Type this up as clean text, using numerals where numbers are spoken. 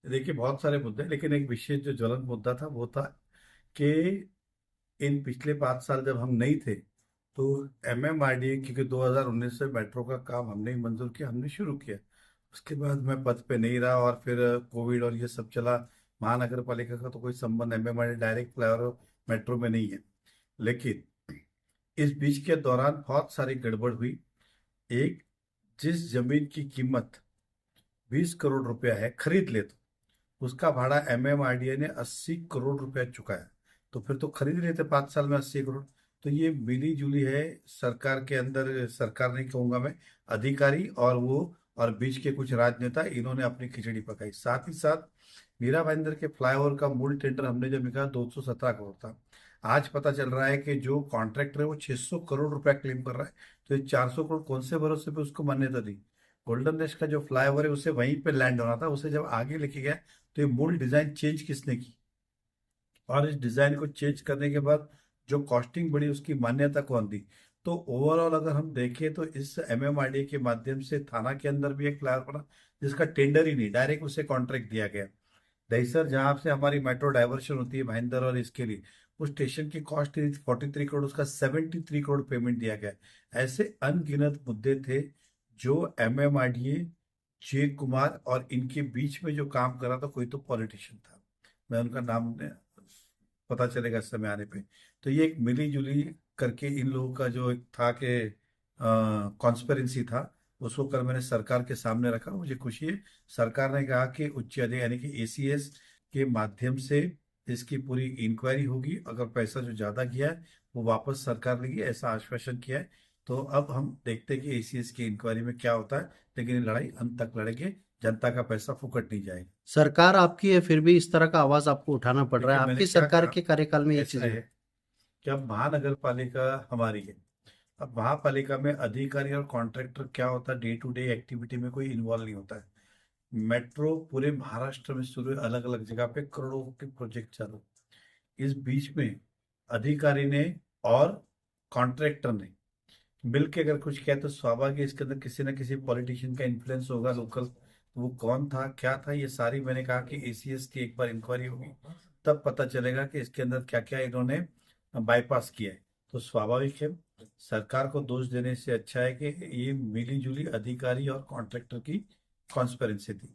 देखिए बहुत सारे मुद्दे, लेकिन एक विशेष जो ज्वलंत मुद्दा था वो था कि इन पिछले 5 साल जब हम नहीं थे तो एमएमआरडीए, क्योंकि 2019 से मेट्रो का काम हमने ही मंजूर किया, हमने शुरू किया। उसके बाद मैं पद पे नहीं रहा और फिर कोविड और ये सब चला। महानगर पालिका का तो कोई संबंध एमएमआरडीए डायरेक्ट फ्लाईओवर मेट्रो में नहीं है। लेकिन इस बीच के दौरान बहुत सारी गड़बड़ हुई। एक, जिस जमीन की कीमत 20 करोड़ रुपया है, खरीद ले तो उसका भाड़ा एमएमआरडीए ने 80 करोड़ रुपया चुकाया। तो फिर तो खरीद लेते 5 साल में 80 करोड़। तो ये मिली जुली है सरकार के अंदर, सरकार नहीं कहूंगा मैं, अधिकारी और वो और बीच के कुछ राजनेता, इन्होंने अपनी खिचड़ी पकाई। साथ ही साथ मीरा भाईंदर के फ्लाईओवर का मूल टेंडर हमने जब निकाला 217 करोड़ था। आज पता चल रहा है कि जो कॉन्ट्रैक्टर है वो 600 करोड़ रुपया क्लेम कर रहा है। तो ये 400 करोड़ कौन से भरोसे पे उसको मान्यता दी? गोल्डन नेस्ट का जो फ्लाईओवर है उसे वहीं पे लैंड होना था, उसे जब आगे लेके गया तो ये मूल डिजाइन चेंज किसने की? और इस डिजाइन को चेंज करने के बाद जो कॉस्टिंग बढ़ी उसकी मान्यता कौन दी? तो ओवरऑल अगर हम देखें तो इस एमएमआरडीए के माध्यम से थाना के अंदर भी एक फ्लाईओवर बना जिसका टेंडर ही नहीं, डायरेक्ट उसे कॉन्ट्रैक्ट दिया गया। दहीसर जहां से हमारी मेट्रो डाइवर्शन होती है भाईंदर और इसके लिए, उस स्टेशन की कॉस्ट 43 करोड़, उसका 73 करोड़ पेमेंट दिया गया। ऐसे अनगिनत मुद्दे थे जो एमएमआरडीए, जे कुमार और इनके बीच में जो काम कर रहा था, कोई तो पॉलिटिशियन था, मैं उनका नाम पता चलेगा इस समय आने पे। तो ये एक मिली जुली करके इन लोगों का जो एक था कि कॉन्स्पेरेंसी था, उसको कल मैंने सरकार के सामने रखा। मुझे खुशी है, सरकार ने कहा कि उच्च अधिकारी यानी कि एसीएस के माध्यम से इसकी पूरी इंक्वायरी होगी, अगर पैसा जो ज्यादा गया है वो वापस सरकार लेगी, ऐसा आश्वासन किया है। तो अब हम देखते हैं कि एसीएस की इंक्वायरी में क्या होता है, लेकिन ये लड़ाई अंत तक लड़ेंगे, जनता का पैसा फुकट नहीं जाएगा। सरकार आपकी है, फिर भी इस तरह का आवाज आपको उठाना पड़ रहा देखिए है। मैंने आपकी क्या सरकार कहा, के कार्यकाल में ये ऐसा चीजें हुई। है कि अब महानगर पालिका हमारी है। अब महापालिका में अधिकारी और कॉन्ट्रैक्टर क्या होता है, डे टू डे एक्टिविटी में कोई इन्वॉल्व नहीं होता है। मेट्रो पूरे महाराष्ट्र में शुरू, अलग अलग जगह पे करोड़ों के प्रोजेक्ट चालू। इस बीच में अधिकारी ने और कॉन्ट्रैक्टर ने मिल के अगर कुछ किया तो स्वाभाविक है इसके अंदर किसी ना किसी पॉलिटिशियन का इन्फ्लुएंस होगा लोकल। तो वो कौन था, क्या था, ये सारी मैंने कहा कि एसीएस की एक बार इंक्वायरी होगी, तब पता चलेगा कि इसके अंदर क्या क्या इन्होंने बाईपास किया है। तो स्वाभाविक है, सरकार को दोष देने से अच्छा है कि ये मिली जुली अधिकारी और कॉन्ट्रैक्टर की कॉन्स्पेरेंसी थी।